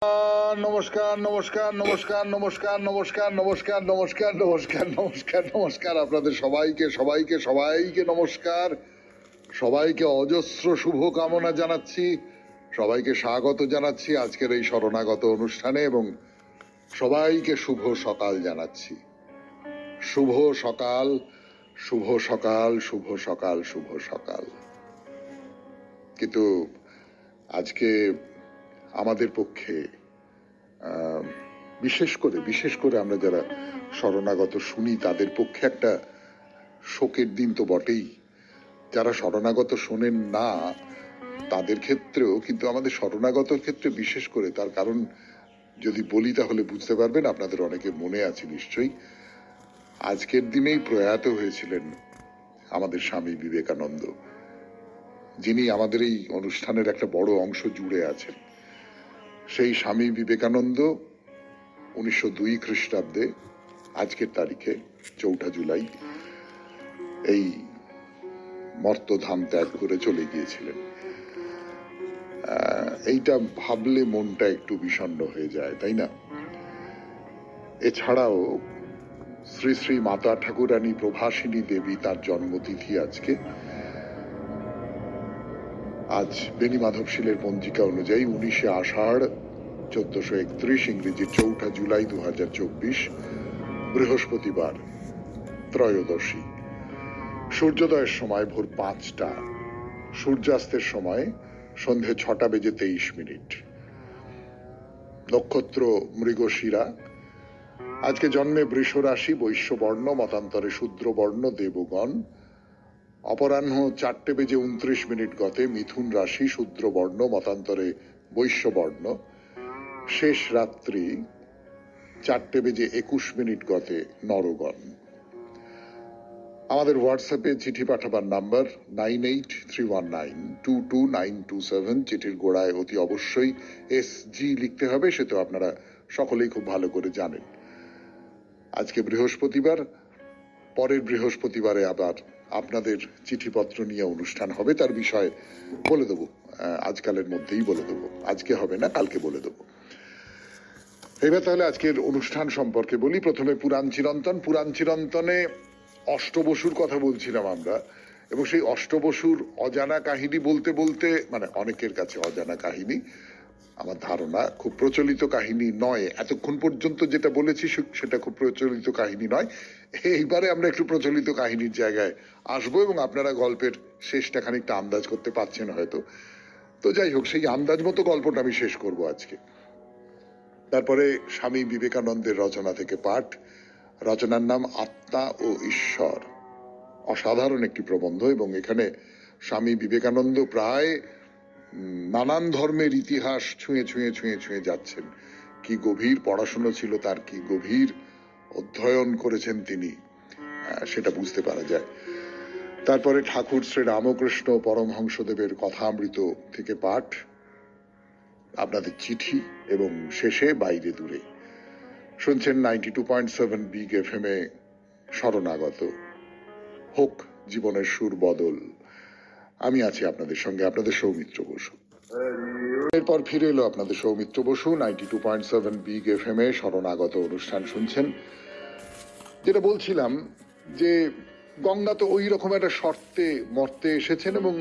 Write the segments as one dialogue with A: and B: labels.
A: নমস্কার নমস্কার নমস্কার নমস্কার নমস্কার নমস্কার নমস্কার নমস্কার নমস্কার নমস্কার আপনাদের সবাইকে সবাইকে সবাইকে নমস্কার, সবাইকে অজস্র শুভ কামনা জানাচ্ছি, সবাইকে স্বাগত জানাচ্ছি আজকের এই শরণাগত অনুষ্ঠানে এবং সবাইকে শুভ সকাল জানাচ্ছি। শুভ সকাল, শুভ সকাল, শুভ সকাল, শুভ সকাল। কিন্তু আজকে আমাদের পক্ষে বিশেষ করে আমরা যারা শরণাগত শুনি তাদের পক্ষে একটা শোকের দিন তো বটেই। যারা শরণাগত শোনেন না তাদের ক্ষেত্রেও, কিন্তু আমাদের শরণাগতর ক্ষেত্রে বিশেষ করে, তার কারণ যদি বলি তাহলে বুঝতে পারবেন। আপনাদের অনেকে মনে আছে নিশ্চয়ই, আজকের দিনেই প্রয়াত হয়েছিলেন আমাদের স্বামী বিবেকানন্দ, যিনি আমাদের এই অনুষ্ঠানের একটা বড় অংশ জুড়ে আছেন। সেই স্বামী বিবেকানন্দ 1902 খ্রিস্টাব্দে আজকের তারিখে 4 জুলাই এই মর্তধাম ত্যাগ করে চলে গিয়েছিলেন। এইটা ভাবলে মনটা একটু বিষণ্ণ হয়ে যায়, তাই না? এছাড়াও শ্রী শ্রী মাতা ঠাকুরানী প্রভাসিনী দেবী, তার জন্মতিথি আজকে। আজ বেনি মাধবশীলের পঞ্জিকা অনুযায়ী 19 আষাঢ় 1431, ইংরেজি 4 জুলাই 2024, বৃহস্পতিবার, ত্রয়োদশী। সূর্যোদয়ের সময় ভোর 5টা, সূর্যাস্তের সময় সন্ধে 6:23। নক্ষত্র মৃগশিরা। আজকে জন্মে বৃষ রাশি, বৈশ্যবর্ণ, মতান্তরে শূদ্রবর্ণ দেবগণ। অপরাহ্ন 4:29 গতে মিথুন রাশি, শূদ্রবর্ণ, মতান্তরে বৈশ্যবর্ণ। শেষ রাত্রি 4:21 গতে নরগণ। আমাদের হোয়াটসঅ্যাপে চিঠি পাঠাবার নাম্বার 9831922927। চিঠির গোড়ায় অতি অবশ্যই SG লিখতে হবে, সে তো আপনারা সকলেই খুব ভালো করে জানেন। আজকে বৃহস্পতিবার, পরের বৃহস্পতিবারে আবার আপনাদের চিঠিপত্র নিয়ে অনুষ্ঠান হবে, তার বিষয় বলে দেবো, আজকালের মধ্যেই বলে দেবো। আজকে হবে না, কালকে বলে দেবো। এবার তাহলে আজকের অনুষ্ঠান সম্পর্কে বলি। প্রথমে পুরাণ চিরন্তন। পুরাণ চিরন্তনে অষ্টবসুর কথা বলছিলাম আমরা, এবং সেই অষ্টবসুর অজানা কাহিনী বলতে বলতে, মানে অনেকের কাছে অজানা কাহিনী, আমার ধারণা খুব প্রচলিত কাহিনী নয়। এতক্ষণ পর্যন্ত যেটা বলেছি সেটা খুব প্রচলিত কাহিনী নয়। এইবারে আমরা একটু প্রচলিত কাহিনীর জায়গায় আসবো এবং আপনারা গল্পের শেষটা খানিকটা আন্দাজ করতে পারছেন হয়তো। তো যাই হোক, সেই আন্দাজ মতো গল্পটা আমি শেষ করব আজকে। তারপরে স্বামী বিবেকানন্দের রচনা থেকে পাঠ। রচনার নাম আত্মা ও ঈশ্বর। অসাধারণ একটি প্রবন্ধ, এবং এখানে স্বামী বিবেকানন্দ প্রায় নানান ধর্মের ইতিহাস ছুঁয়ে ছুঁয়ে ছুঁয়ে ছুঁয়ে যাচ্ছেন। কি গভীর পড়াশোনা ছিল তার, কি গভীর অধ্যয়ন করেছেন তিনি, সেটা বুঝতে পারা যায়। তারপরে ঠাকুর শ্রী রামকৃষ্ণ পরমহংসদেবের কথামৃত থেকে পাঠ, আপনাদের চিঠি, এবং শেষে বাইরে দূরে। শুনছেন 92.7 বিগ FM এ শরণাগত। হোক জীবনের সুর বদল। আমি আছি আপনাদের সঙ্গে, আপনাদের সৌমিত্র বসু। এরপর ফিরে এলো আপনাদের সৌমিত্র বসু। 92.7 বিগ FM এ শরণাগত অনুষ্ঠান শুনছেন। যেটা বলছিলাম যে গঙ্গা তো ওই রকম একটা শর্তে মর্তে এসেছেন এবং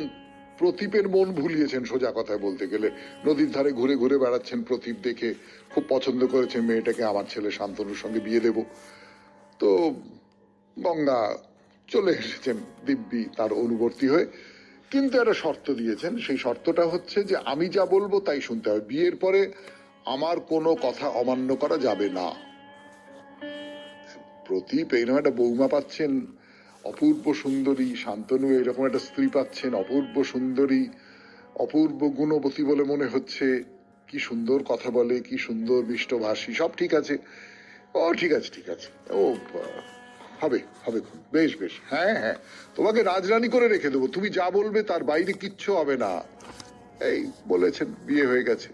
A: প্রতীপের মন ভুলিয়েছেন, সোজা কথায় বলতে গেলে। নদীর ধারে ঘুরে ঘুরে বেড়াচ্ছেন, প্রতীপ দেখে খুব পছন্দ করেছেন মেয়েটাকে, আমার ছেলে শান্তনুর সঙ্গে বিয়ে দেব। তো গঙ্গা চলে এসেছেন দিব্যি তার অনুবর্তী হয়ে, কিন্তু একটা শর্ত দিয়েছেন। সেই শর্তটা হচ্ছে যে আমি যা বলবো তাই শুনতে হবে, বিয়ের পরে আমার কোনো কথা অমান্য করা যাবে না। প্রতীপ এইরকম একটা বৌমা পাচ্ছেন, অপূর্ব সুন্দরী। শান্তনু এরকম একটা স্ত্রী পাচ্ছেন, অপূর্ব সুন্দরী, অপূর্ব গুণবতী বলে মনে হচ্ছে। কি সুন্দর কথা বলে, কি সুন্দর মিষ্টভাষী, সব ঠিক আছে। ও ঠিক আছে, ঠিক আছে, ও হবে হবে, বেশ বেশ, হ্যাঁ হ্যাঁ, তোমাকে রাজরানী করে রেখে দেবো, তুমি যা বলবে তার বাইরে কিচ্ছু হবে না। এই বলেছেন, বিয়ে হয়ে গেছে।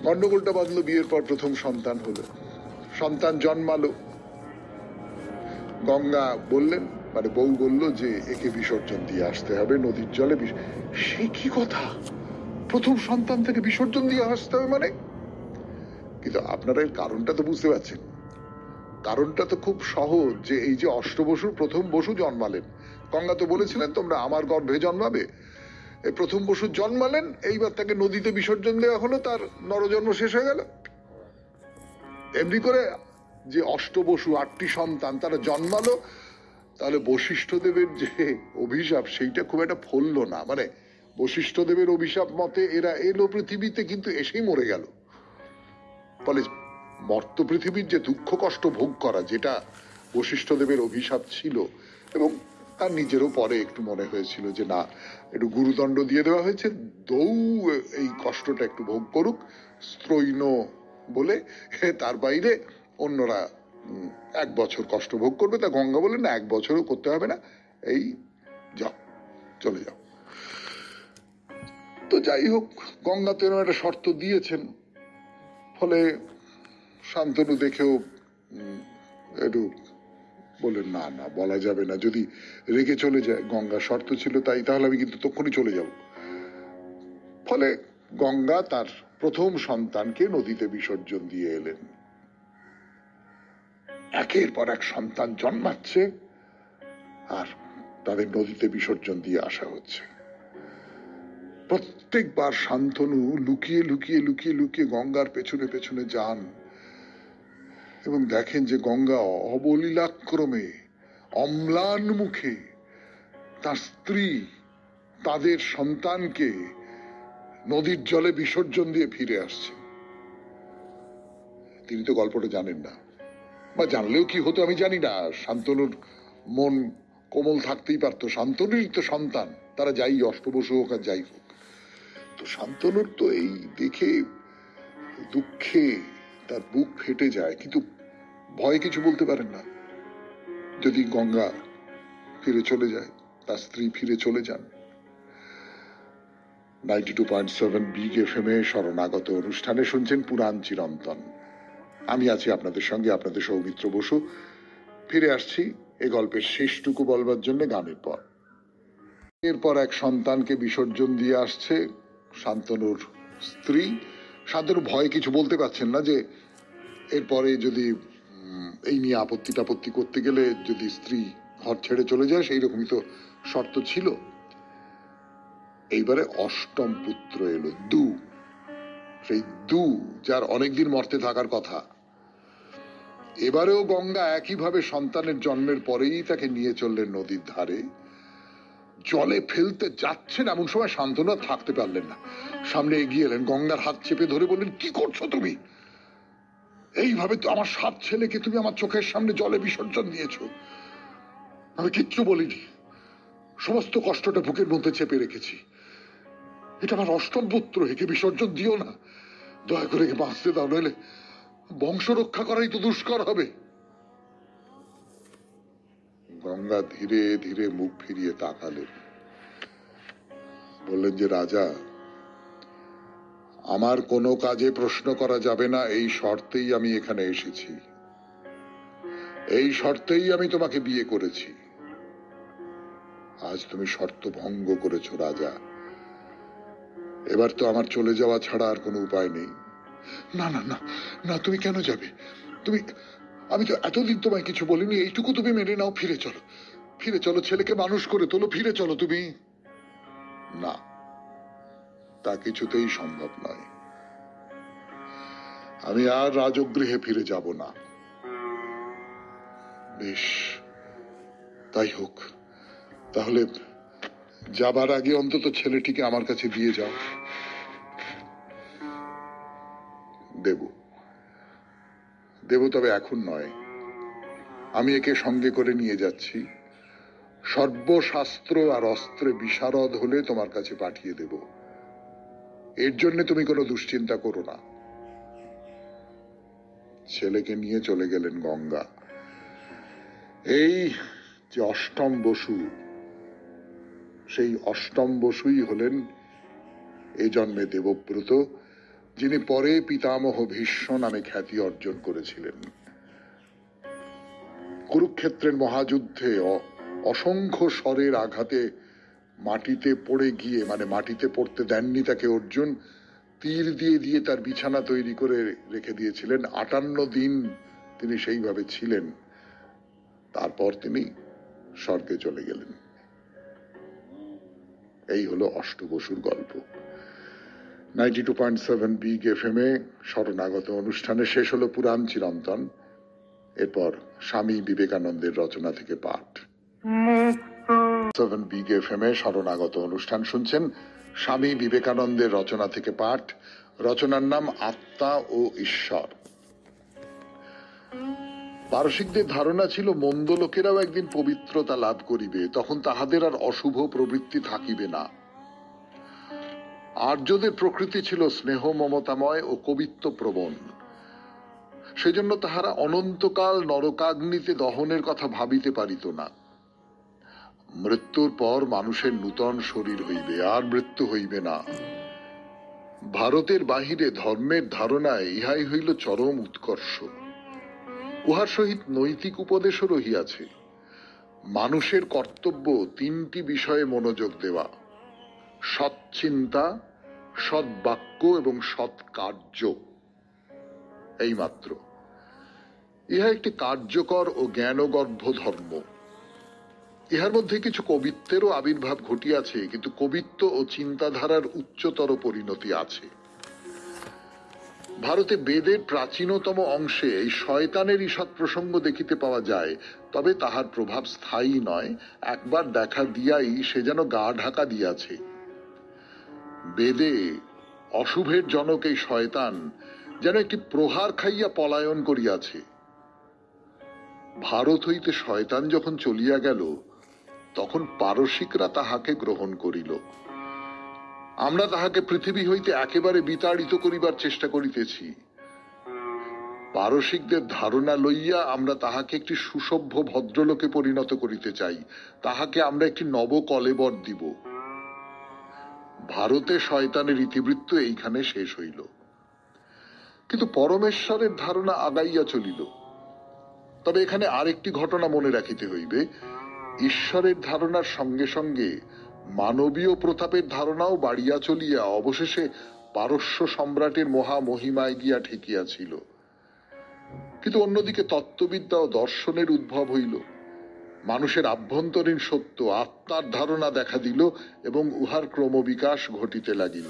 A: গন্ডগোলটা বাঁধলো, বিয়ের পর প্রথম সন্তান হলো, সন্তান জন্মালো। গঙ্গা বললেন, মানে বউ বলল যে একে বিসর্জন দিয়ে আসতে হবে নদীর জলে। সে কি কথা, প্রথম সন্তান থেকে বিসর্জন দিয়ে আসতে হবে মানে? কিন্তু আপনারা এর কারণটা তো বুঝতে পারছেন। কারণটা তো খুব সহজ, যে এই যে অষ্টবসুর প্রথম বসু জন্মালেন, গঙ্গা তো বলেছিলেন তোমরা আমার গর্ভে জন্মাবে। এই প্রথম বসু জন্মালেন, এইবার তাকে নদীতে বিসর্জন দেওয়া হলো, তার নরজন্ম শেষ হয়ে গেল। এমনি করে যে অষ্টবসু 8টি সন্তান তারা জন্মালো, তাহলে বশিষ্ঠ দেবের যে অভিশাপ সেইটা খুব একটা ফললো না। মানে বশিষ্ঠ দেবের অভিশাপ মতে এরা এলো পৃথিবীতে, কিন্তু এসেই মরে গেল। ফলে মর্ত পৃথিবীর যে দুঃখ কষ্ট ভোগ করা, যেটা বশিষ্ঠ দেবের অভিশাপ ছিল, এবং তার নিজেরও পরে একটু মনে হয়েছিল যে না, একটু গুরুদণ্ড দিয়ে দেওয়া হয়েছে, দৌ এই কষ্টটা একটু ভোগ করুক স্ত্রৈণ বলে, তার বাইরে অন্যরা 1 বছর কষ্ট ভোগ করবে। তা গঙ্গা বলে না, 1 বছরও করতে হবে না, এই যাও, চলে যাও। তো যাই হোক, গঙ্গা তো এরকম একটা শর্ত দিয়েছেন। ফলে শান্তনু দেখেও একটু বললেন না না, বলা যাবে না, যদি রেগে চলে যায়, গঙ্গা শর্ত ছিল তাই, তাহলে আমি কিন্তু তখনই চলে যাব। ফলে গঙ্গা তার প্রথম সন্তানকে নদীতে বিসর্জন দিয়ে এলেন। একের পর এক সন্তান জন্মাচ্ছে আর তাদের নদীতে বিসর্জন দিয়ে আসা হচ্ছে। প্রত্যেকবার শান্তনু লুকিয়ে লুকিয়ে লুকিয়ে লুকিয়ে গঙ্গার পেছনে পেছনে যান এবং দেখেন যে গঙ্গা অবলীলাক্রমে অম্লান মুখে তার স্ত্রী তাদের সন্তানকে নদীর জলে বিসর্জন দিয়ে ফিরে আসছে। তিনি তো গল্পটা জানেন না, বা জানলেও কি হতো আমি জানি না। শান্তনুর মন কোমল থাকতেই পারতো, শান্তনুরই তো সন্তান, তারা যাই অষ্টবসু হোক আর যাই হোক। তো শান্তনুর তো এই দেখে দুঃখে তার বুক ফেটে যায়, কিন্তু ভয়ে কিছু বলতে পারেন না। যদি গঙ্গা ফিরে চলে যায়, তার স্ত্রী ফিরে চলে যান। 92.7 বিগ FM এ শরণাগত অনুষ্ঠানে শুনছেন পুরাণ চিরন্তন। আমি আছি আপনাদের সঙ্গে, আপনাদের সৌমিত্র বসু। ফিরে আসছি এই গল্পের শেষটুকু বলবার জন্য গানের পর। এরপর এক সন্তানকে বিসর্জন দিয়ে আসছে শান্তনুর স্ত্রী। শান্তনু ভয়ে কিছু বলতে পারছেন না, যে এরপরে যদি এই নিয়ে আপত্তি টাপত্তি করতে গেলে যদি স্ত্রী ঘর ছেড়ে চলে যায়, সেই রকমই তো শর্ত ছিল। এইবারে অষ্টম পুত্র এলো, সেই যার অনেকদিন মর্তে থাকার কথা। এবারেও গঙ্গা একইভাবে সন্তানের জন্মের পরেই তাকে নিয়ে চললেন নদীর ধারে। জলে ফেলতে যাচ্ছেন, এমন সময় শান্তনু আর থাকতে পারলেন না, সামনে এগিয়ে এলেন, গঙ্গার হাত চেপে ধরে বললেন, কি করছো তুমি? এইভাবে তো আমার 7 ছেলেকে তুমি আমার চোখের সামনে জলে বিসর্জন দিয়েছো। আমি কিচ্ছু বলিনি, সমস্ত কষ্টটা বুকের মধ্যে চেপে রেখেছি। এটা আমার অষ্টম পুত্র, একে বিসর্জন দিও না, দয়া করে একে বাঁচতে দাও, নইলে বংশ রক্ষা করাই তো দুষ্কর হবে। গঙ্গা ধীরে ধীরে মুখ ফিরিয়ে তাকালেন, বললেন যে রাজা, আমার কোনো কাজে প্রশ্ন করা যাবে না, এই শর্তেই আমি এখানে এসেছি, এই শর্তেই আমি তোমাকে বিয়ে করেছি। আজ তুমি শর্ত ভঙ্গ করেছো রাজা, এবার তো আমার চলে যাওয়া ছাড়া আর কোনো উপায় নেই। না না না না, তুমি কেন যাবে? আমি তো এতদিন তোমায় কিছু বলিনি, এইটুকু তুমি মেনে নাও, ফিরে চলো, ফিরে চলো, ছেলেকে মানুষ করে তোলো, ফিরে চলো তুমি। না, তা কিছুতেই সম্ভব নয়, আমি আর রাজগৃহে ফিরে যাব না। বেশ, তাই হোক, তাহলে যাবার আগে অন্তত ছেলেটিকে আমার কাছে দিয়ে যাও। দেব, তবে এখন নয়, আমি একে সঙ্গে করে নিয়ে যাচ্ছি, সর্বশাস্ত্র আর অস্ত্রে বিশারদ হলে তোমার কাছে পাঠিয়ে দেব, এর জন্য তুমি কোনো দুশ্চিন্তা করো না। ছেলেকে নিয়ে চলে গেলেন গঙ্গা। এই যে অষ্টম বসু, সেই অষ্টম বসুই হলেন এ জন্মে দেবব্রত, যিনি পরে পিতামহ ভীষ্ম নামে খ্যাতি অর্জন করেছিলেন। কুরুক্ষেত্রের মহাযুদ্ধে অসংখ্য স্বরের আঘাতে মাটিতে পড়ে গিয়ে, মানে মাটিতে পড়তে দেননি তাকে অর্জুন, তীর দিয়ে দিয়ে তার বিছানা তৈরি করে রেখে দিয়েছিলেন। 58 দিন তিনি সেইভাবে ছিলেন, তারপর তিনি স্বর্গে চলে গেলেন। এই হলো অষ্ট বসুর গল্প। 92.7 বিগ এফএম এ শরণাগত অনুষ্ঠানে শেষ হলো পুরাণ চিরন্তন। এরপর স্বামী বিবেকানন্দের রচনা থেকে পাঠ। 7 বিগ এফএম এ শরণাগত অনুষ্ঠান শুনছেন। স্বামী বিবেকানন্দের রচনা থেকে পাঠ। রচনার নাম আত্মা ও ঈশ্বর। পারসিকদের ধারণা ছিল মন্দ লোকেরাও একদিন পবিত্রতা লাভ করিবে, তখন তাহাদের আর অশুভ প্রবৃত্তি থাকিবে না। আর্যদের প্রকৃতি ছিল স্নেহ মমতাময় ও কবিত্ব প্রবণ। সেজন্য তাহারা অনন্তকাল নরকাগ্নিতে দহনের কথা ভাবিতে পারিত না। মৃত্যুর পর মানুষের নূতন শরীর হইবে, আর মৃত্যু হইবে না। ভারতের বাহিরে ধর্মের ধারণায় ইহাই হইল চরম উৎকর্ষ। উহার সহিত নৈতিক উপদেশও রহিয়াছে। মানুষের কর্তব্য 3টি বিষয়ে মনোযোগ দেওয়া: সৎ চিন্তা, সৎ বাক্য এবং সৎ কার্য। এইমাত্র। ইহা একটি কার্যকর ও জ্ঞানগর্ভ ধর্ম। ইহার মধ্যে কিছু কবিত্বেরও আবির্ভাব ঘটিয়াছে, কিন্তু কবিত্ব ও চিন্তাধারার উচ্চতর পরিণতি আছে। ভারতে বেদের প্রাচীনতম অংশে এই শয়তানের ঈষৎ প্রসঙ্গ দেখিতে পাওয়া যায়, তবে তাহার প্রভাব স্থায়ী নয়। একবার দেখা দিয়াই সে যেন গা ঢাকা দিয়াছে। বেদে অশুভের জনক এই শয়তান যেন একটি প্রহার খাইয়া পলায়ন করিয়াছে। ভারত হইতে শয়তান যখন চলিয়া গেল, তখন পারসিকরা তাহাকে গ্রহণ করিল। আমরা তাহাকে পৃথিবী হইতে একেবারে বিতাড়িত করিবার চেষ্টা করিতেছি। পারসিকদের ধারণা লইয়া আমরা তাহাকে একটি সুসভ্য ভদ্রলোকে পরিণত করিতে চাই। তাহাকে আমরা একটি নব কলেবর দিব। ভারতে শয়তানের ইতিবৃত্ত এইখানে শেষ হইল। কিন্তু পরমেশ্বরের ধারণা আগাইয়া চলিল। তবে এখানে আরেকটি ঘটনা মনে রাখিতে হইবে। ঈশ্বরের ধারণার সঙ্গে সঙ্গে মানবীয় প্রতাপের ধারণাও বাড়িয়া চলিয়া অবশেষে পারস্য সম্রাটের মহা মহিমায় গিয়া ঠেকিয়াছিল। কিন্তু অন্যদিকে তত্ত্ববিদ্যা ও দর্শনের উদ্ভব হইল। মানুষের আভ্যন্তরীণ সত্য আত্মার ধারণা দেখা দিল এবং উহার ক্রমবিকাশ ঘটিতে লাগিল।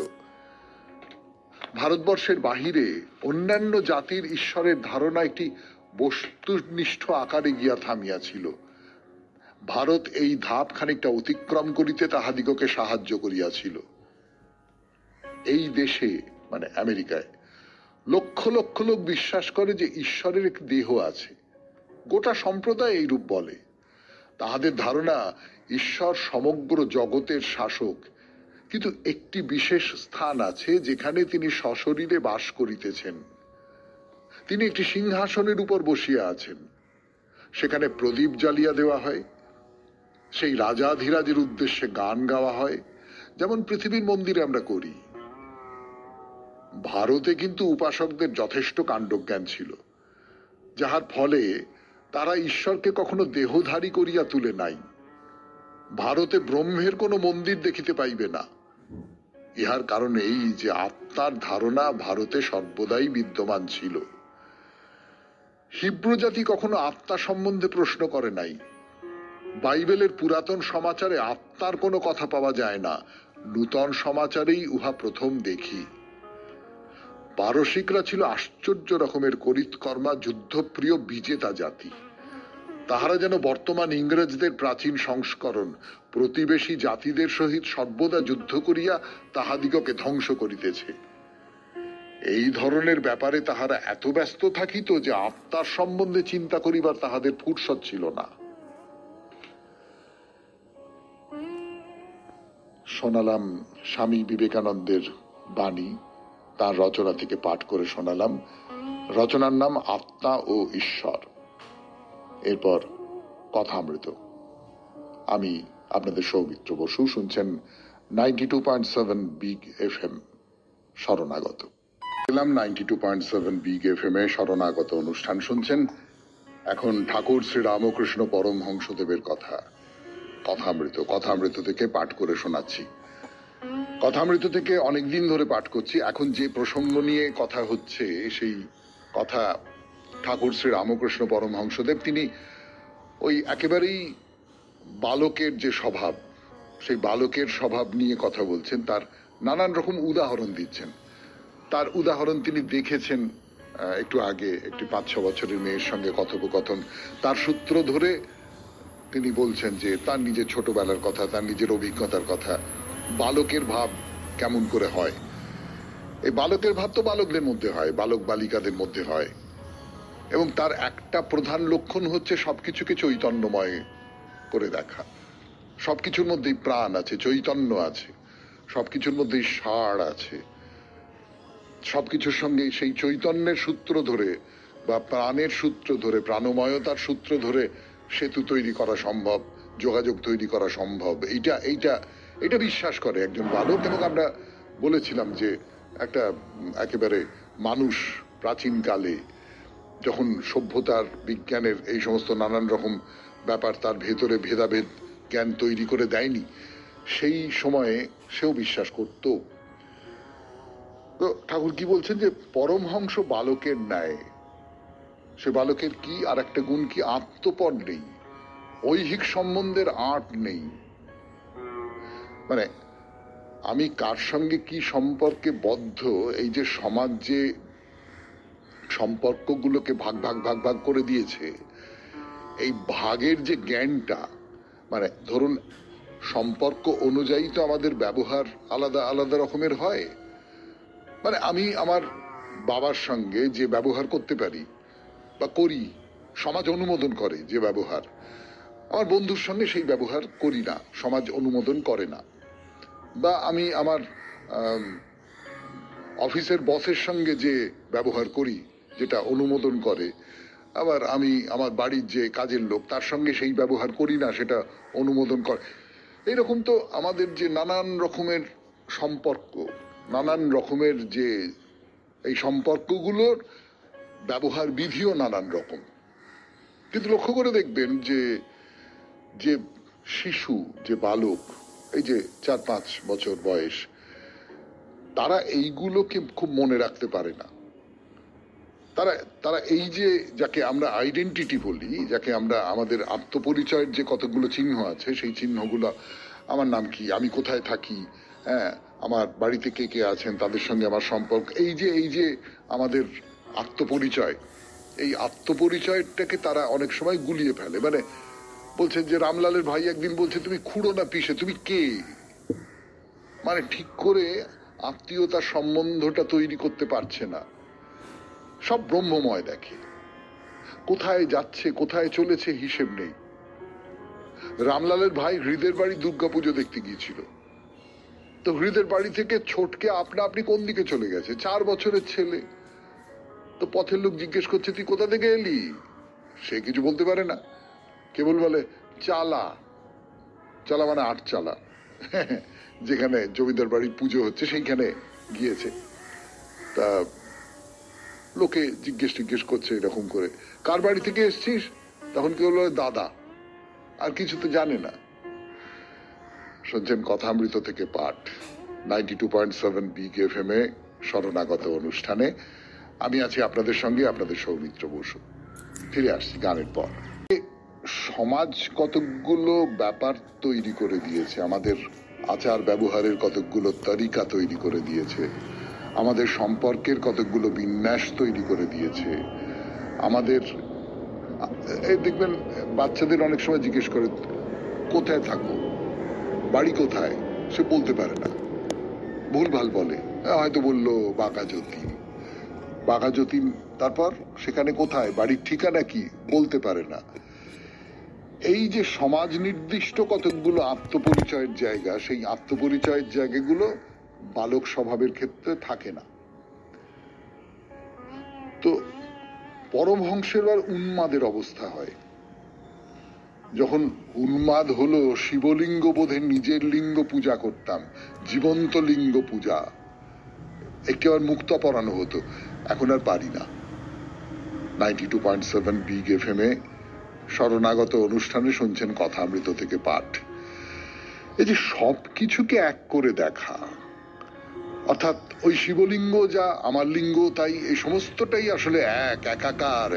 A: ভারতবর্ষের বাহিরে অন্যান্য জাতির ঈশ্বরের ধারণা একটি বস্তুনিষ্ঠ আকারে গিয়া থামিয়াছিল। ভারত এই ধাপ খানিকটা অতিক্রম করিতে তাহাদিগকে সাহায্য করিয়াছিল। এই দেশে মানে আমেরিকায় লক্ষ লক্ষ লোক বিশ্বাস করে যে ঈশ্বরের একটি দেহ আছে। গোটা সম্প্রদায় এইরূপ বলে। তাহাদের ধারণা ঈশ্বর সমগ্র জগতের শাসক, কিন্তু একটি বিশেষ স্থান আছে যেখানে তিনি সশরীরে বাস করিতেছেন। তিনি একটি সিংহাসনের উপর বসিয়া আছেন। সেখানে প্রদীপ জ্বালিয়া দেওয়া হয়। সেই রাজাধিরাজের উদ্দেশ্যে গান গাওয়া হয়, যেমন পৃথিবীর মন্দিরে আমরা করি। ভারতে কিন্তু উপাসকদের যথেষ্ট কাণ্ডজ্ঞান ছিল, যাহার ফলে তারা ঈশ্বরকে কখনো দেহধারী করিয়া তুলে নাই। ভারতে ব্রহ্মের কোনো মন্দির দেখিতে পাইবে না। ইহার কারণ এই যে আত্মার ধারণা ভারতে সর্বদাই বিদ্যমান ছিল। হিব্রু জাতি কখনো আত্মা সম্বন্ধে প্রশ্ন করে নাই। বাইবেলের পুরাতন সমাচারে আত্মার কোনো কথা পাওয়া যায় না। নূতন সমাচারেই উহা প্রথম দেখি। পারসিকরা ছিল আশ্চর্য রকমের করিতকর্মা, যুদ্ধপ্রিয় বিজেতা জাতি। তাহারা যেন বর্তমান ইংরেজদের প্রাচীন সংস্করণ, প্রতিবেশী জাতিদের সহিত সর্বদা যুদ্ধ করিয়া তাহাদিগকে ধ্বংস করিতেছে। এই ধরনের ব্যাপারে তাহারা এত ব্যস্ত থাকিত যে আত্মার সম্বন্ধে চিন্তা করিবার তাহাদের ফুরসত ছিল না। শোনালাম স্বামী বিবেকানন্দের বাণী, তার রচনা থেকে পাঠ করে শোনালাম। রচনার নাম আত্মা ও ঈশ্বর। এরপর কথামৃত। আমি আপনাদের সৌমিত্র বসু। শুনছেন 92.7 বিগ এফএম শরণাগত। 92.7 বিগ এফএম এ শরণাগত অনুষ্ঠান শুনছেন। এখন ঠাকুর শ্রী রামকৃষ্ণ পরমহংসদেবের কথা, কথামৃত থেকে পাঠ করে শোনাচ্ছি। কথামৃত থেকে অনেকদিন ধরে পাঠ করছি। এখন যে প্রসঙ্গ নিয়ে কথা হচ্ছে সেই কথা ঠাকুর শ্রী রামকৃষ্ণ পরমহংসদেব তিনি ওই একেবারেই বালকের যে স্বভাব, সেই বালকের স্বভাব নিয়ে কথা বলছেন, তার নানান রকম উদাহরণ দিচ্ছেন। তার উদাহরণ তিনি দেখেছেন একটু আগে একটি 5-6 বছরের মেয়ের সঙ্গে কথোপকথন, তার সূত্র ধরে তিনি বলছেন যে তার নিজের ছোটবেলার কথা, তার নিজের অভিজ্ঞতার কথা, বালকের ভাব কেমন করে হয়। এই বালকের ভাব তো বালকদের মধ্যে হয়, বালক বালিকাদের মধ্যে হয়, এবং তার একটা প্রধান লক্ষণ হচ্ছে সবকিছুকে চৈতন্যময় করে দেখা। সবকিছুর মধ্যেই প্রাণ আছে, চৈতন্য আছে, সবকিছুর মধ্যেই সার আছে, সবকিছুর সঙ্গে সেই চৈতন্যের সূত্র ধরে বা প্রাণের সূত্র ধরে, প্রাণময়তার সূত্র ধরে সেতু তৈরি করা সম্ভব, যোগাযোগ তৈরি করা সম্ভব। এইটা বিশ্বাস করে একজন বালক। এবং আমরা বলেছিলাম যে একটা একেবারে মানুষ প্রাচীনকালে যখন সভ্যতার, বিজ্ঞানের এই সমস্ত নানান রকম ব্যাপার তার ভেতরে ভেদাভেদ জ্ঞান তৈরি করে দেয়নি, সেই সময়ে সেও বিশ্বাস করত। তো ঠাকুর কি বলছেন যে পরমহংস বালকের ন্যায়। সে বালকের কি আর একটা গুণ কি? আত্মপর নেই, ঐহিক সম্বন্ধের আট নেই। মানে আমি কার সঙ্গে কি সম্পর্কে বদ্ধ, এই যে সমাজ যে সম্পর্কগুলোকে ভাগ ভাগ ভাগ ভাগ করে দিয়েছে, এই ভাগের যে জ্ঞানটা, মানে ধরুন সম্পর্ক অনুযায়ী তো আমাদের ব্যবহার আলাদা আলাদা রকমের হয়। মানে আমি আমার বাবার সঙ্গে যে ব্যবহার করতে পারি বা করি, সমাজ অনুমোদন করে যে ব্যবহার, আমার বন্ধুর সঙ্গে সেই ব্যবহার করি না, সমাজ অনুমোদন করে না। বা আমি আমার অফিসের বসের সঙ্গে যে ব্যবহার করি যেটা অনুমোদন করে, আবার আমি আমার বাড়ির যে কাজের লোক তার সঙ্গে সেই ব্যবহার করি না, সেটা অনুমোদন করে। এইরকম তো আমাদের যে নানান রকমের সম্পর্ক, নানান রকমের যে এই সম্পর্কগুলোর ব্যবহার বিধিও নানান রকম। কিন্তু লক্ষ্য করে দেখবেন যে যে শিশু, যে বালক, এই যে 4-5 বছর বয়স, তারা এইগুলোকে খুব মনে রাখতে পারে না। তারা এই যে যাকে আমরা আইডেন্টিটি বলি, যাকে আমরা আমাদের আত্মপরিচয়ের যে কতগুলো চিহ্ন আছে, সেই চিহ্নগুলো, আমার নাম কি, আমি কোথায় থাকি, হ্যাঁ, আমার বাড়িতে কে কে আছেন, তাদের সঙ্গে আমার সম্পর্ক, এই যে আমাদের আত্মপরিচয়, এই আত্মপরিচয়টাকে তারা অনেক সময় গুলিয়ে ফেলে। মানে বলছেন যে রামলালের ভাই একদিন বলছে, তুমি খুড়ো না পিসে, তুমি কে? মানে ঠিক করে আত্মীয়তার সম্বন্ধটা তৈরি করতে পারছে না। সব ব্রহ্মময় দেখে, কোথায় যাচ্ছে কোথায় চলেছে হিসেব নেই। রামলালের ভাই হৃদের বাড়ি দুর্গাপুজো দেখতে গিয়েছিল, তো হৃদের বাড়ি থেকে ছোটকে আপনি কোন দিকে চলে গেছে, 4 বছরের ছেলে। তো পথের লোক জিজ্ঞেস করছে, তুই কোথা থেকে এলি? সে কিছু বলতে পারে না, কেবল বলে চালা। চালা মানে 8 চালা, যেখানে জমিদার বাড়ির পুজো হচ্ছে সেইখানে গিয়েছে। তা লোকে জিজ্ঞেস করছে এরকম করে, কার বাড়ি থেকে এসছিস? তখন কেউ বলে দাদা, আর কিছু তো জানে না। শুনছেন কথামৃত থেকে পাঠ, 92.7 বিগ এফএম এ শরণাগত অনুষ্ঠানে। আমি আছি আপনাদের সঙ্গে, আপনাদের সৌমিত্র বসু। ফিরে আসছি গানের পর। সমাজ কতকগুলো ব্যাপার তৈরি করে দিয়েছে, আমাদের আচার ব্যবহারের কতকগুলো তরিকা তৈরি করে দিয়েছে, আমাদের সম্পর্কের কতকগুলো বিন্যাস তৈরি করে দিয়েছে। আমাদের দেখবেন বাচ্চাদের অনেক সময় জিজ্ঞেস করে, কোথায় থাকো, বাড়ি কোথায়, সে বলতে পারে না, ভুলভাল বলে। হয়তো বললো বাঁকা যতীন, বাঁকা যতীন, তারপর সেখানে কোথায়, বাড়ির ঠিকানা কি, বলতে পারে না। এই যে সমাজ নির্দিষ্ট কতকগুলো আত্মপরিচয়ের জায়গা, সেই আত্মপরিচয়ের জায়গাগুলো বালক স্বভাবের ক্ষেত্রে থাকে না। তো পরমহংসের আর উন্মাদের অবস্থা হয়, যখন উন্মাদ হলো, শিবলিঙ্গ বোধে নিজের লিঙ্গ পূজা করতাম, জীবন্ত লিঙ্গ পূজা, একটি আবার মুক্তা পরানো হতো, এখন আর পারি না। 92.7 বিগ এফএম এ শরণাগত অনুষ্ঠানে শুনছেন কথামৃত থেকে পাঠ। এই যে সবকিছুকে এক করে দেখা, অর্থাৎ ওই শিবলিঙ্গ যা আমার লিঙ্গ তাই, এই সমস্তটাই আসলে এক, একাকার,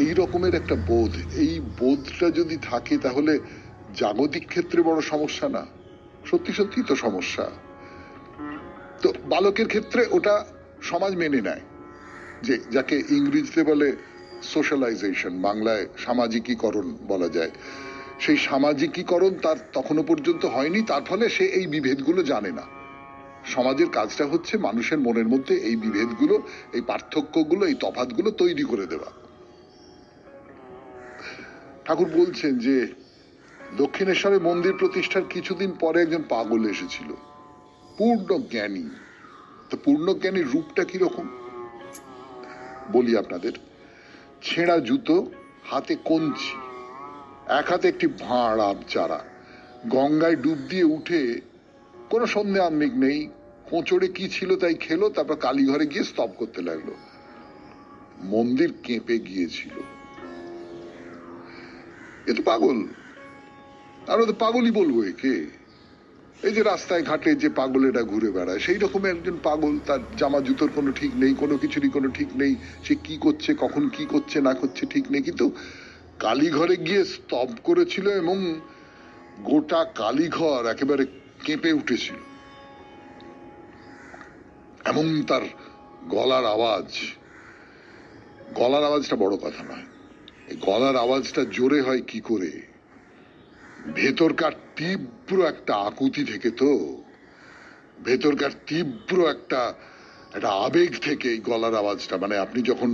A: এই রকমের একটা বোধ, এই বোধটা যদি থাকে তাহলে জাগতিক ক্ষেত্রে বড় সমস্যা না? সত্যি সত্যি তো সমস্যা। তো বালকের ক্ষেত্রে ওটা সমাজ মেনে নেয়, যে যাকে ইংরেজিতে বলে সোশ্যালাইজেশন, বাংলায় সামাজিকীকরণ বলা যায়। সেই সামাজিকীকরণ তার তখনও পর্যন্ত হয়নি, তার ফলে সে এই বিভেদগুলো জানে না। সমাজের কাজটা হচ্ছে মানুষের মনের মধ্যে এই বিভেদগুলো, এই পার্থক্যগুলো, এই তফাৎগুলো তৈরি করে দেওয়া। ঠাকুর বলছেন যে দক্ষিণেশ্বরে মন্দির প্রতিষ্ঠার কিছুদিন পরে একজন পাগল এসেছিল, পূর্ণ জ্ঞানী। তো পূর্ণ জ্ঞানীর রূপটা কিরকম বলি আপনাদের। ছেঁড়া জুতো, হাতে কঞ্চি, এক হাতে একটি ভাঁড় আম চারা, গঙ্গায় ডুব দিয়ে উঠে কোনো সন্দেহ আহ্নিক নেই, হোঁচড়ে কি ছিল তাই খেলো, তারপর কালীঘরে গিয়ে স্তব করতে লাগলো। মন্দির কেঁপে গিয়েছিল। এ তো পাগল, আমরা তো পাগলই বলবো একে। এই যে রাস্তায় ঘাটে যে পাগলেরা ঘুরে বেড়ায়, সেই রকম একজন পাগল। তার জামা জুতোর কোনো ঠিক নেই, কোনো কিছুরই কোনো ঠিক নেই, সে কি করছে, কখন কি করছে না করছে ঠিক নেই, কিন্তু কালীঘরে গিয়ে স্তব করেছিল এবং গোটা কালীঘর একেবারে কেঁপে উঠেছিল। এমন তার গলার আওয়াজ, গলার আওয়াজটা বড় কথা নয়, এই গলার আওয়াজটা জোরে হয় কি করে? ভেতরকার তীব্র একটা আকুতি থেকে, তো ভেতরকার তীব্র একটা আবেগ থেকে এই গলার আওয়াজটা। মানে আপনি যখন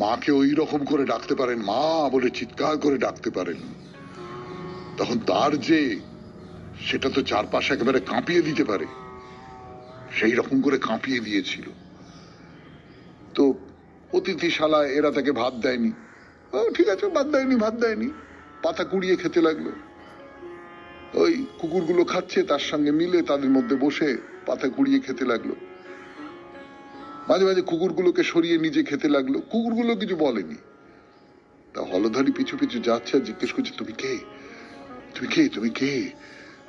A: মাকে ওই রকম করে ডাকতে পারেন, মা বলে চিৎকার করে ডাকতে পারেন, তখন তার যে সেটা তো চারপাশে একেবারে কাঁপিয়ে দিতে পারে, সেই রকম করে কাঁপিয়ে দিয়েছিল। তো অতিথিশালায় এরা তাকে ভাত দেয়নি। ঠিক আছে, ভাত দেয়নি, পাতা কুড়িয়ে খেতে লাগলো। ওই কুকুরগুলো খাচ্ছে, তার সঙ্গে মিলে তাদের মধ্যে বসে পাতা কুড়িয়ে খেতে লাগলো। মাঝে মাঝে কুকুরগুলোকে সরিয়ে নিজে খেতে লাগলো। কুকুরগুলো কিছু বলেনি। তা হলধারী পিছু পিছু যাচ্ছে আর জিজ্ঞেস করছে, তুমি কে, তুমি কে, তুমি কে,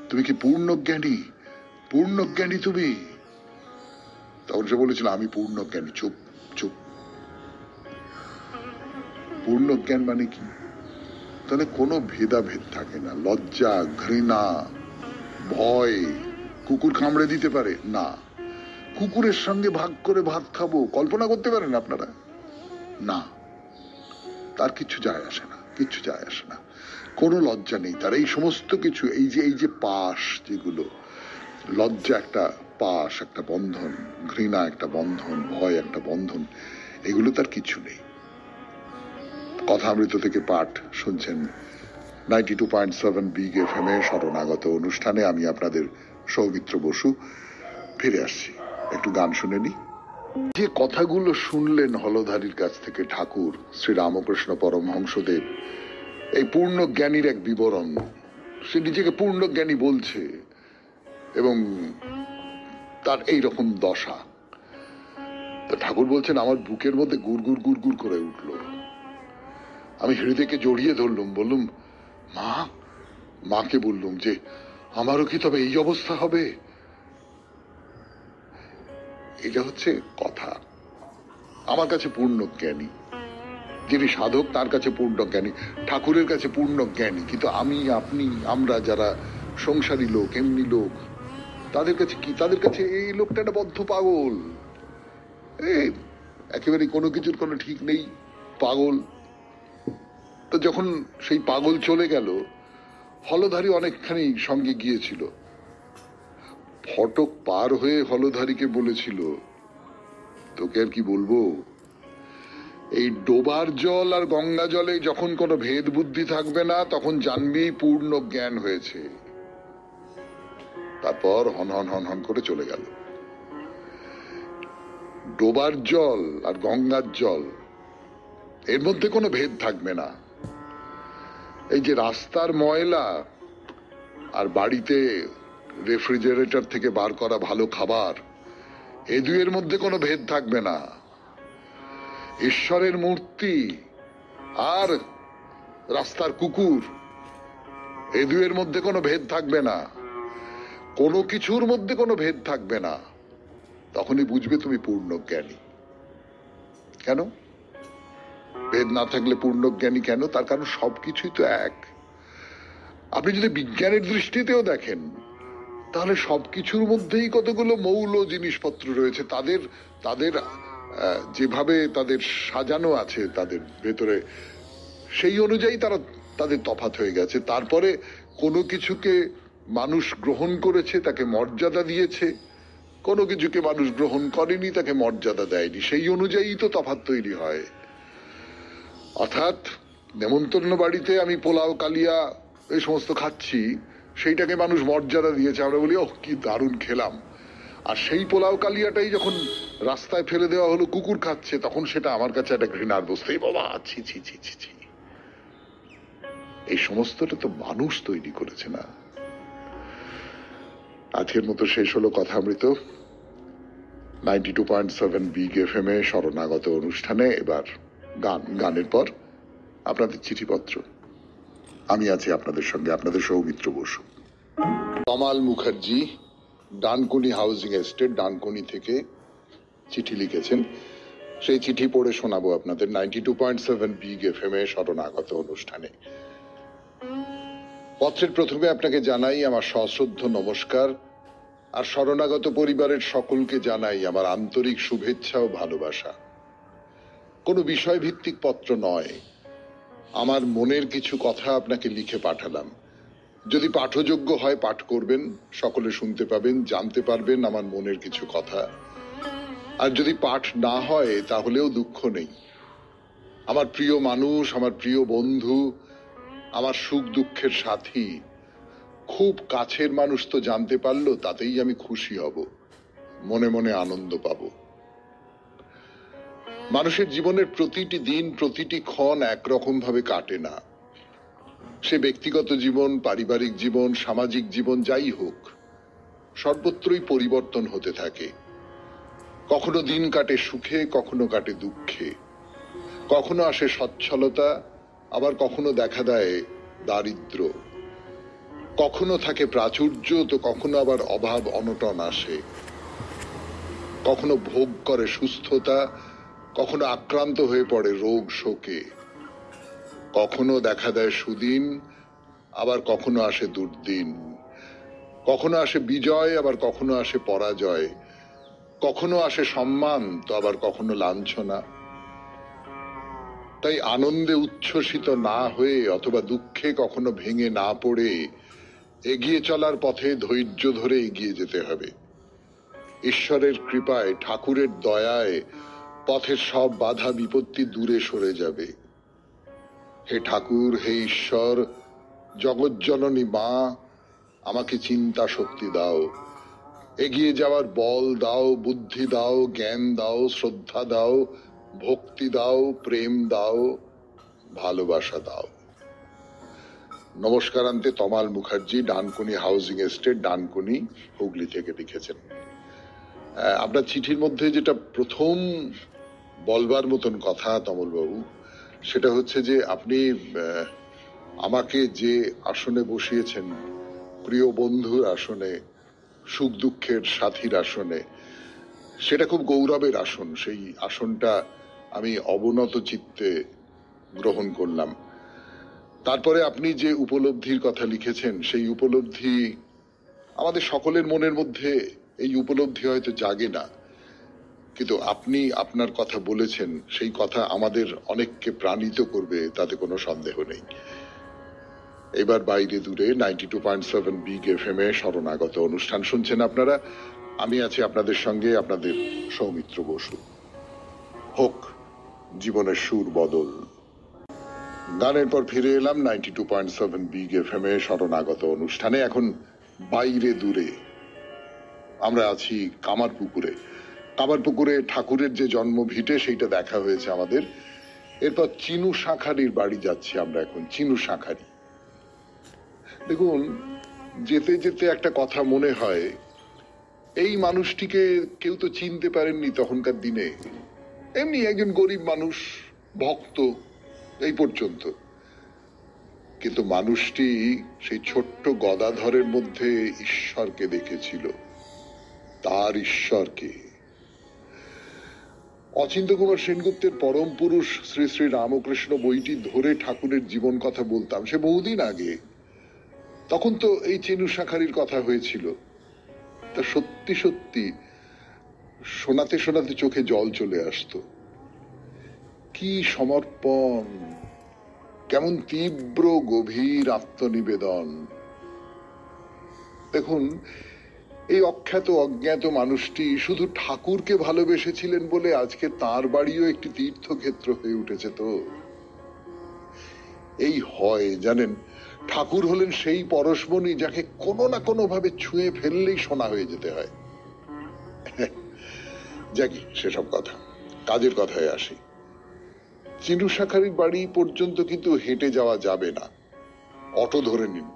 A: তুমি কি পূর্ণজ্ঞানী, পূর্ণজ্ঞানী তুমি? তখন সে বলেছিল, আমি পূর্ণজ্ঞানী। চুপ চুপ। পূর্ণজ্ঞান মানে কি? তাহলে কোনো ভেদাভেদ থাকে না, লজ্জা, ঘৃণা, ভয়। কুকুর কামড়ে দিতে পারে না, কুকুরের সঙ্গে ভাগ করে ভাত খাবো, কল্পনা করতে পারেন আপনারা? না, তার কিছু যায় আসে না, কিছু যায় আসে না, কোনো লজ্জা নেই তার। এই সমস্ত কিছু, এই যে পাশ যেগুলো, লজ্জা একটা পাশ, একটা বন্ধন, ঘৃণা একটা বন্ধন, ভয় একটা বন্ধন, এগুলো তার কিছু নেই। কথামৃত থেকে পাঠ শুনছেন 92.7 বিগ এফএম এ শরণাগত অনুষ্ঠানে। আমি আপনাদের সৌমিত্র বসু। ফিরে আসছি, একটু গান শুনে নি। যে কথাগুলো শুনলেন হলধারীর কাছ থেকে ঠাকুর শ্রী রামকৃষ্ণ পরমহংসদেব, এই পূর্ণ জ্ঞানীর এক বিবরণ। সে নিজেকে পূর্ণ জ্ঞানী বলছে এবং তার এই রকম দশা। তো ঠাকুর বলছেন, আমার বুকের মধ্যে গুড়গুড় গুড়গুড় করে উঠলো। আমি হৃদয়কে জড়িয়ে ধরলুম, বললুম, মা, মাকে বললুম যে আমারও কি তবে এই অবস্থা হবে? এটা হচ্ছে কথা। আমার কাছে পূর্ণ জ্ঞানী, যিনি সাধক তার কাছে পূর্ণ জ্ঞানী, ঠাকুরের কাছে পূর্ণ জ্ঞানী। কিন্তু আমি, আপনি, আমরা যারা সংসারী লোক, এমনি লোক, তাদের কাছে কি? তাদের কাছে এই লোকটা একটা বদ্ধ পাগল, একেবারে কোনো কিছুর কোনো ঠিক নেই, পাগল। তো যখন সেই পাগল চলে গেল, হলধারী অনেকখানি সঙ্গে গিয়েছিল। ফটক পার হয়ে হলধারীকে বলেছিল, তোকে আর কি বলবো, এই ডোবার জল আর গঙ্গা জলে যখন কোনো ভেদ বুদ্ধি থাকবে না, তখন জানবি পূর্ণ জ্ঞান হয়েছে। তারপর হন হন হন হন করে চলে গেল। ডোবার জল আর গঙ্গার জল, এর মধ্যে কোনো ভেদ থাকবে না। এই যে রাস্তার ময়লা আর বাড়িতে রেফ্রিজারেটর থেকে বার করা ভালো খাবার, এ দুয়ের মধ্যে কোনো ভেদ থাকবে না। ঈশ্বরের মূর্তি আর রাস্তার কুকুর, এ দুয়ের মধ্যে কোনো ভেদ থাকবে না। কোনো কিছুর মধ্যে কোনো ভেদ থাকবে না, তখনই বুঝবে তুমি পূর্ণ জ্ঞানী। কেন ভেদ না থাকলে পূর্ণ জ্ঞানী কেন? তার কারণ সবকিছুই তো এক। আপনি যদি বিজ্ঞানের দৃষ্টিতেও দেখেন তাহলে সবকিছুর মধ্যেই কতগুলো মৌল জিনিসপত্র রয়েছে, তাদের তাদের যেভাবে তাদের সাজানো আছে তাদের ভেতরে, সেই অনুযায়ী তারা তাদের তফাৎ হয়ে গেছে। তারপরে কোনো কিছুকে মানুষ গ্রহণ করেছে, তাকে মর্যাদা দিয়েছে, কোনো কিছুকে মানুষ গ্রহণ করেনি, তাকে মর্যাদা দেয়নি, সেই অনুযায়ী তো তফাৎ তৈরি হয়। অর্থাৎ নেমন্তন্ন বাড়িতে আমি পোলাও কালিয়া এই সমস্ত খাচ্ছি, সেইটাকে মানুষ মর্যাদা দিয়েছে, আমরা বলি ওহ কি দারুণ খেলাম। আর সেই পোলাও কালিয়াটাই যখন রাস্তায় ফেলে দেওয়া হলো, কুকুর খাচ্ছে, তখন সেটা আমার কাছে একটা ঘৃণার বস্তু, এই বাবা ছি ছি ছি ছি ছি। এই সমস্তটা তো মানুষ তৈরি করেছে না। আজকের মতো শেষ হলো কথামৃত 92.7 বিগ এফএম এ শরণাগত অনুষ্ঠানে। এবার গানের পর আপনাদের চিঠিপত্র। আমি আছি আপনাদের সঙ্গে, আপনাদের সৌমিত্র বসু। তমাল মুখার্জি, ডানকুনি হাউজিং এস্টেট, ডানকুনি থেকে চিঠি লিখেছেন। সেই চিঠি পড়ে শোনাবো আপনাদের 92.7 বিগ এফএম এ শরণাগত অনুষ্ঠানে। পত্রের প্রথমে আপনাকে জানাই আমার সশ্রদ্ধ নমস্কার, আর শরণাগত পরিবারের সকলকে জানাই আমার আন্তরিক শুভেচ্ছা ও ভালোবাসা। কোনো বিষয় ভিত্তিক পত্র নয়, আমার মনের কিছু কথা আপনাকে লিখে পাঠালাম। যদি পাঠযোগ্য হয় পাঠ করবেন, সকলে শুনতে পাবেন, জানতে পারবেন আমার মনের কিছু কথা। আর যদি পাঠ না হয় তাহলেও দুঃখ নেই। আমার প্রিয় মানুষ, আমার প্রিয় বন্ধু, আমার সুখ দুঃখের সাথী, খুব কাছের মানুষ তো জানতে পারলো, তাতেই আমি খুশি হব, মনে মনে আনন্দ পাব। মানুষের জীবনের প্রতিটি দিন, প্রতিটি ক্ষণ একরকম ভাবে কাটে না। সে ব্যক্তিগত জীবন, পারিবারিক জীবন, সামাজিক জীবন যাই হোক, সর্বত্রই পরিবর্তন হতে থাকে। কখনো দিন কাটে সুখে, কখনো কাটে দুঃখে, কখনো আসে সচ্ছলতা, আবার কখনো দেখা দেয় দারিদ্র, কখনো থাকে প্রাচুর্য, তো কখনো আবার অভাব অনটন আসে। কখনো ভোগ করে সুস্থতা, কখনো আক্রান্ত হয়ে পড়ে রোগ শোকে। কখনো দেখা দেয় সুদিন, আবার কখনো আসে দুর্দিন। কখনো আসে বিজয়, আবার কখনো আসে পরাজয়। কখনো আসে সম্মান, তো আবার কখনো লাঞ্ছনা। তাই আনন্দে উচ্ছ্বসিত না হয়ে অথবা দুঃখে কখনো ভেঙে না পড়ে এগিয়ে চলার পথে ধৈর্য ধরে এগিয়ে যেতে হবে। ঈশ্বরের কৃপায়, ঠাকুরের দয়ায় পথের সব বাধা বিপত্তি দূরে সরে যাবে। হে ঠাকুর, হে ঈশ্বর, জগজ্জননী মা, আমাকে চিন্তা শক্তি দাও, এগিয়ে যাওয়ার বল দাও, বুদ্ধি দাও, জ্ঞান দাও, শ্রদ্ধা দাও, ভক্তি দাও, প্রেম দাও, ভালোবাসা দাও। নমস্কারান্তে তমাল মুখার্জি, ডানকুনি হাউজিং এস্টেট, ডানকুনি, হুগলি থেকে লিখেছেন। আপনার চিঠির মধ্যে যেটা প্রথম বলবার মতন কথা তমল বাবু, সেটা হচ্ছে যে আপনি আমাকে যে আসনে বসিয়েছেন, প্রিয় বন্ধুর আসনে, সুখ দুঃখের সাথীর আসনে, সেটা খুব গৌরবের আসন। সেই আসনটা আমি অবনত চিত্তে গ্রহণ করলাম। তারপরে আপনি যে উপলব্ধির কথা লিখেছেন, সেই উপলব্ধি আমাদের সকলের মনের মধ্যে, এই উপলব্ধি হয়তো জাগে না, কিন্তু আপনি আপনার কথা বলেছেন, সেই কথা আমাদের অনেককে প্রাণিত করবে, তাতে কোনো সন্দেহ নেই। এবার বাইরে দূরে 92.7 বিগ এফএম এ শরণাগত অনুষ্ঠান শুনছেন আপনারা। আমি আছি আপনাদের সঙ্গে, আপনাদের সৌমিত্র বসু। হোক জীবনের সুর বদল। গানের পর ফিরে এলাম 92.7 বিগ এফএম এ শরণাগত অনুষ্ঠানে। এখন বাইরে দূরে আমরা আছি কামারপুকুরে। কামারপুকুরে ঠাকুরের যে জন্ম ভিটে, সেইটা দেখা হয়েছে আমাদের। এরপর চিনু শাঁখারির বাড়ি যাচ্ছি আমরা এখন, চিনু শাঁখারি। দেখুন, যেতে যেতে একটা কথা মনে হয়, এই মানুষটিকে কেউ তো চিনতে পারেননি তখনকার দিনে। এমনি একজন গরিব মানুষ, ভক্ত, এই পর্যন্ত। কিন্তু মানুষটি সেই ছোট্ট গদাধরের মধ্যে ঈশ্বরকে দেখেছিল, তার ঈশ্বরকে। অচিন্ত্য কুমার সেনগুপ্তের পরম পুরুষ শ্রী শ্রী রামকৃষ্ণ বইটি ধরে ঠাকুরের জীবন কথা বলতাম, সে বহুদিন আগে। তখন তো এই চিনু শাখারির কথা হয়েছিল। তা সত্যি সত্যি শোনাতে শোনাতে চোখে জল চলে আসতো। কি সমর্পণ, কেমন তীব্র গভীর আত্মনিবেদন। দেখুন, এই অখ্যাত অজ্ঞাত মানুষটি শুধু ঠাকুরকে ভালোবেসেছিলেন বলে আজকে তার বাড়িও একটি তীর্থক্ষেত্র হয়ে উঠেছে। তো এই হয় জানেন, ঠাকুর হলেন সেই পরশমণি যাকে কোনো না কোনো ভাবে ছুঁয়ে ফেললেই সোনা হয়ে যেতে হয়। যাকি, সেসব কথা, কাজের কথায় আসি। চিনু শাখারির বাড়ি পর্যন্ত কিন্তু হেঁটে যাওয়া যাবে না, অটো ধরে নিন।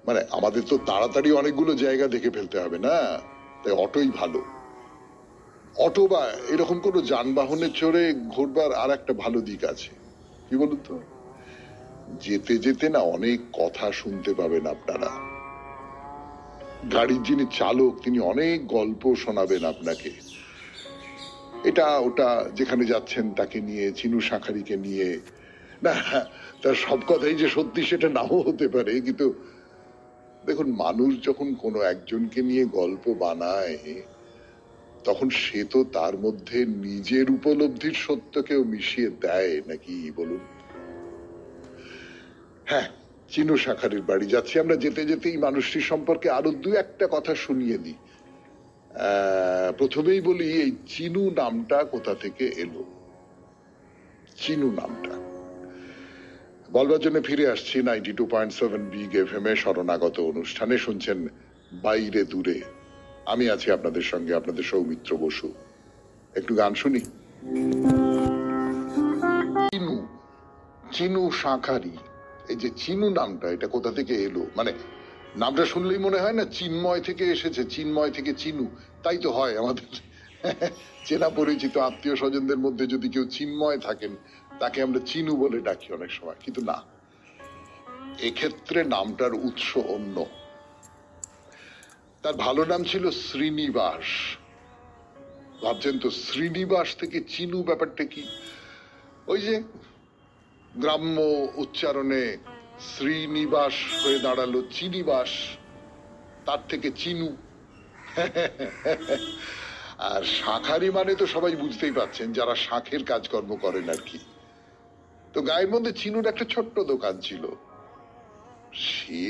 A: মানে আমাদের তো তাড়াতাড়ি অনেকগুলো জায়গা দেখে ফেলতে হবে না, তাই অটোই ভালো। অটো বা এরকম কোনো যানবাহনে চড়ে ঘুরবার আর একটা ভালো দিক আছে, কি বলুন তো, যেতে যেতে না অনেক কথা শুনতে পাবেন আপনারা। গাড়ির যিনি চালক তিনি অনেক গল্প শোনাবেন আপনাকে, এটা ওটা যেখানে যাচ্ছেন তাকে নিয়ে, চিনু শাখারিকে নিয়ে। না, তার সব কথাই যে সত্যি সেটা নাও হতে পারে, কিন্তু দেখুন, মানুষ যখন কোনো একজনকে নিয়ে গল্প বানায় তখন সে তো তার মধ্যে নিজের উপলব্ধির সত্যকেও মিশিয়ে দেয়, নাকি বলুন? হ্যাঁ, চিনু শাখারির বাড়ি যাচ্ছি আমরা। যেতে যেতেই মানুষটির সম্পর্কে আরো দু একটা কথা শুনিয়ে দিই। প্রথমেই বলি, এই চিনু নামটা কোথা থেকে এলো। চিনু নামটা বলবার জন্য ফিরে আসছি 92.7 বিগ এফএম এ শরণাগত অনুষ্ঠানে। শুনছেন বাইরে দূরে, আমি আছি আপনাদের সঙ্গে, আপনাদের সৌমিত্র বসু। একটু গান শুনি। চিনু, চিনু শাখারি, এই যে চিনু নামটা এটা কোথা থেকে এলো? মানে নামটা শুনলেই মনে হয় না চিন্ময় থেকে এসেছে, চিন্ময় থেকে চিনু। তাই তো হয় আমাদের চেনা পরিচিত আত্মীয় স্বজনদের মধ্যে যদি কেউ চিন্ময় থাকেন তাকে আমরা চিনু বলে ডাকি অনেক সময়, কিন্তু না, এক্ষেত্রে নামটার উৎস অন্য। তার ভালো নাম ছিল শ্রীনিবাস। ভাবছেন তো, শ্রীনিবাস থেকে চিনু ব্যাপারটা কি? ওই যে গ্রাম্য উচ্চারণে শ্রীনিবাস হয়ে দাঁড়ালো চিনিবাস, তার থেকে চিনু। আর শাখারি মানে তো সবাই বুঝতেই পারছেন, যারা শাখের কাজকর্ম করেন আর কি। তো গায়ের মধ্যে চিনুর একটা ছোট্ট দোকান ছিল। সে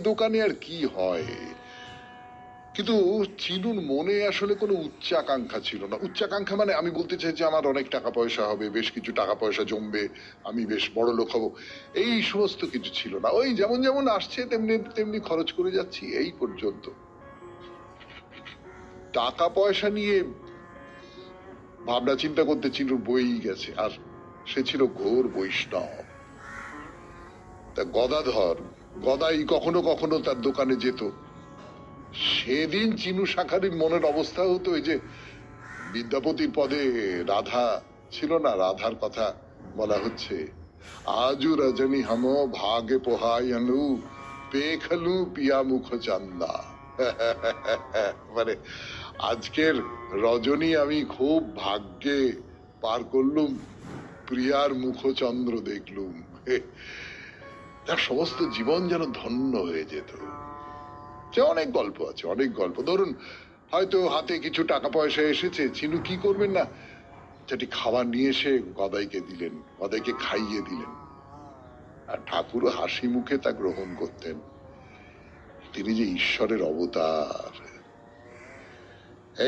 A: দোকানে আর কি হয়, কিন্তু চিনুর মনে আসলে কোনো উচ্চাকাঙ্ক্ষা ছিল না। উচ্চাকাঙ্ক্ষা মানে আমি বলতে চাই যে আমার অনেক টাকা পয়সা হবে, বেশ কিছু টাকা পয়সা জমবে, আমি বেশ বড় লোক হব, এই সমস্ত কিছু ছিল না। ওই যেমন যেমন আসছে তেমনি তেমনি খরচ করে যাচ্ছি, এই পর্যন্ত। টাকা পয়সা নিয়ে ভাবনা চিন্তা করতে চিনুর বই গেছে, আর সে ছিল ঘোর বৈষ্ণব। তা গদাধর, গদাই কখনো কখনো তার দোকানে যেত। সেদিন চিনু শাখারির মনের অবস্থা হতো, এই যে বিদ্যাপতির পদে রাধা ছিল না, রাধার কথা বলা হচ্ছে, আজু রজনী হাম ভাগে পোহায়নু পেখলু পিয়া মুখ চান্দা। মানে আজকের রজনী আমি খুব ভাগ্যে পার করলুম, প্রিয়ার মুখচন্দ্র দেখলুম। তার সমস্ত জীবন যেন ধন্য হয়ে যেত। যে অনেক গল্প আছে, অনেক গল্প। ধরুন, হয়তো হাতে কিছু টাকা পয়সা এসেছে, চিনু কি করবেন না, সেটি খাবার নিয়ে এসে গদাইকে দিলেন, গদাইকে খাইয়ে দিলেন, আর ঠাকুরও হাসি মুখে তা গ্রহণ করতেন। তিনি যে ঈশ্বরের অবতার।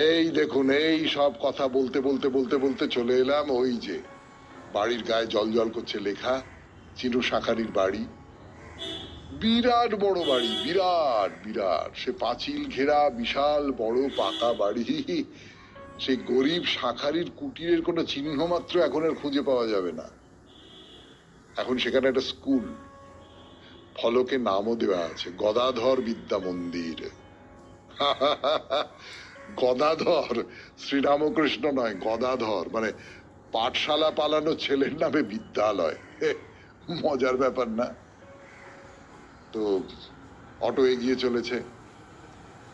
A: এই দেখুন, এই সব কথা বলতে বলতে বলতে বলতে চলে এলাম ওই যে বাড়ির গায়ে জল জল করছে লেখা চিনু শাখারির বাড়ি। বিরাট বড় বাড়ি, বিরাট বিরাট, সে পাঁচিল ঘেরা বিশাল বড় পাকা বাড়ি। সেই গরিব শাখারির কুটিরের কোনো চিহ্ন মাত্র এখন আর খুঁজে পাওয়া যাবে না। এখন সেখানে একটা স্কুল, ফলকে নামও দেওয়া আছে, গদাধর বিদ্যা মন্দির। গদাধর, শ্রীরামকৃষ্ণ নয়, গদাধর, মানে পাঠশালা পালানো ছেলের নামে বিদ্যালয়। মজার ব্যাপার না? তো অটো এগিয়ে চলেছে,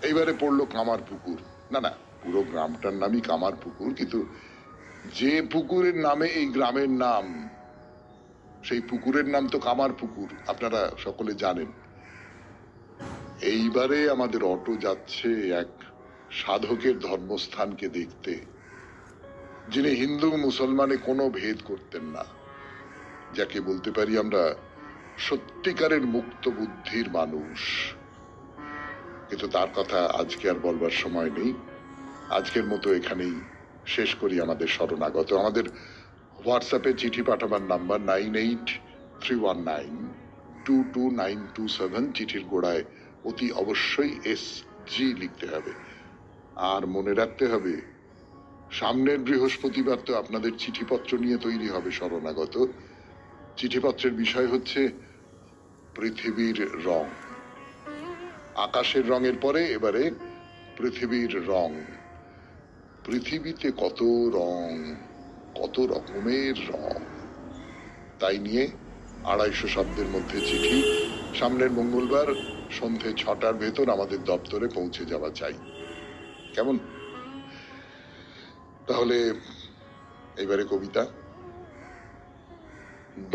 A: এইবারে পড়লো কামার পুকুর। না না, পুরো গ্রামটার নামই কামার পুকুর, কিন্তু যে পুকুরের নামে এই গ্রামের নাম, সেই পুকুরের নাম তো কামার পুকুর, আপনারা সকলে জানেন। এইবারে আমাদের অটো যাচ্ছে এক সাধকের ধর্মস্থানকে দেখতে, যিনি হিন্দু মুসলমানে কোনো ভেদ করতেন না, যাকে বলতে পারি আমরা সত্যিকারের মুক্ত বুদ্ধির মানুষ। কিন্তু তার কথা আজকে আর বলবার সময় নেই। আজকের মতো এখানেই শেষ করি আমাদের শরণাগত। আমাদের হোয়াটসঅ্যাপে চিঠি পাঠাবার নাম্বার 9831922927। চিঠির গোড়ায় অতি অবশ্যই SG লিখতে হবে। আর মনে রাখতে হবে, সামনের বৃহস্পতিবার তো আপনাদের চিঠিপত্র নিয়ে তৈরি হবে শরণাগত। চিঠিপত্রের বিষয় হচ্ছে পৃথিবীর রং। আকাশের রঙের পরে এবারে পৃথিবীর রং। পৃথিবীতে কত রং, কত রকমের রং, তাই নিয়ে 250 শব্দের মধ্যে চিঠি সামনের মঙ্গলবার সন্ধে 6টার ভেতর আমাদের দপ্তরে পৌঁছে যাওয়া চাই। কেমন? তাহলে এবারে কবিতা।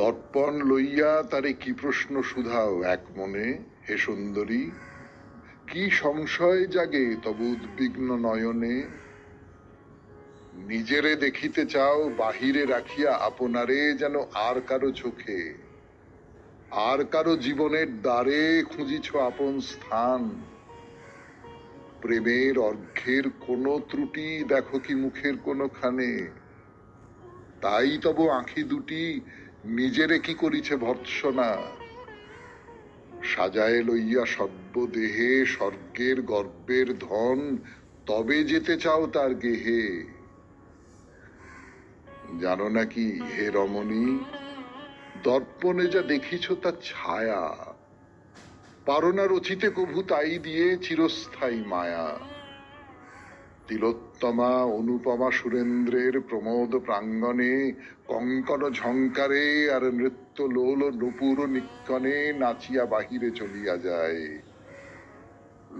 A: দর্পণ লইয়া তারে কি প্রশ্ন শুধাও এক মনে, হে সুন্দরী, কি সংশয় জাগে তব উদ্বিগ্ন নয়নে? নিজেরে দেখিতে চাও বাহিরে রাখিয়া আপনারে, যেন আর কারো চোখে, আর কারো জীবনের দ্বারে খুঁজিছ আপন স্থান। প্রেমের অর্ঘ্যের কোনো ত্রুটি দেখো কি মুখের কোনোখানে, তাই তব আঁখি দুটি নিজেরে কি করিছে ভর্ৎসনা। সাজায় লইয়া সর্বদেহে স্বর্গের গর্বের ধন, তবে যেতে চাও তার গেহে। জানো নাকি হে রমণী, দর্পণে যা দেখিছ তা ছায়া, পারো না রচিতে কভু তাই দিয়ে চিরস্থায়ী মায়া। তিলোত্তমা অনুপমা সুরেন্দ্রের প্রমোদ প্রাঙ্গণে, কঙ্কন ঝঙ্কারে আর নৃত্য লোল নুপুর নিক্ষণে নাচিয়া বাহিরে চলিয়া যায়।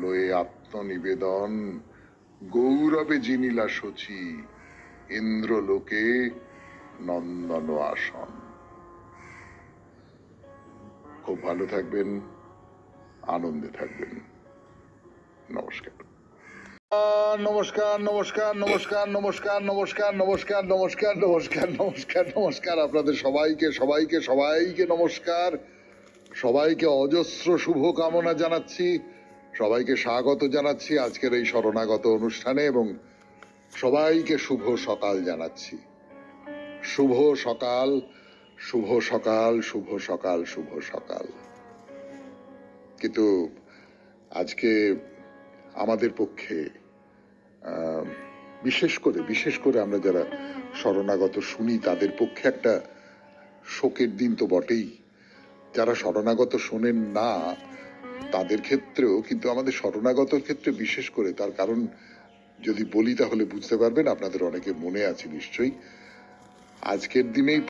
A: লয়ে আত্মনিবেদন গৌরবে জিনিলা শচী, ইন্দ্রলোকে নন্দন আসন। খুব ভালো থাকবেন, আনন্দে থাকবেন। নমস্কার। নমস্কার নমস্কার নমস্কার নমস্কার নমস্কার নমস্কার নমস্কার নমস্কার নমস্কার নমস্কার আপনাদের সবাইকে সবাইকে সবাইকে নমস্কার। সবাইকে অজস্র শুভ কামনা জানাচ্ছি, সবাইকে স্বাগত জানাচ্ছি আজকের এই শরণাগত অনুষ্ঠানে, এবং সবাইকে শুভ সকাল জানাচ্ছি। শুভ সকাল, শুভ সকাল, শুভ সকাল, শুভ সকাল। কিন্তু আজকে আমাদের পক্ষে বিশেষ করে আমরা যারা শরণাগত শুনি তাদের পক্ষে একটা শোকের দিন তো বটেই। যারা শরণাগত শোনেন না তাদের ক্ষেত্রেও, কিন্তু আমাদের শরণাগতর ক্ষেত্রে বিশেষ করে, তার কারণ যদি বলি তাহলে বুঝতে পারবেন, আপনাদের অনেকে মনে আছে নিশ্চয়ই। আজকের দিনেই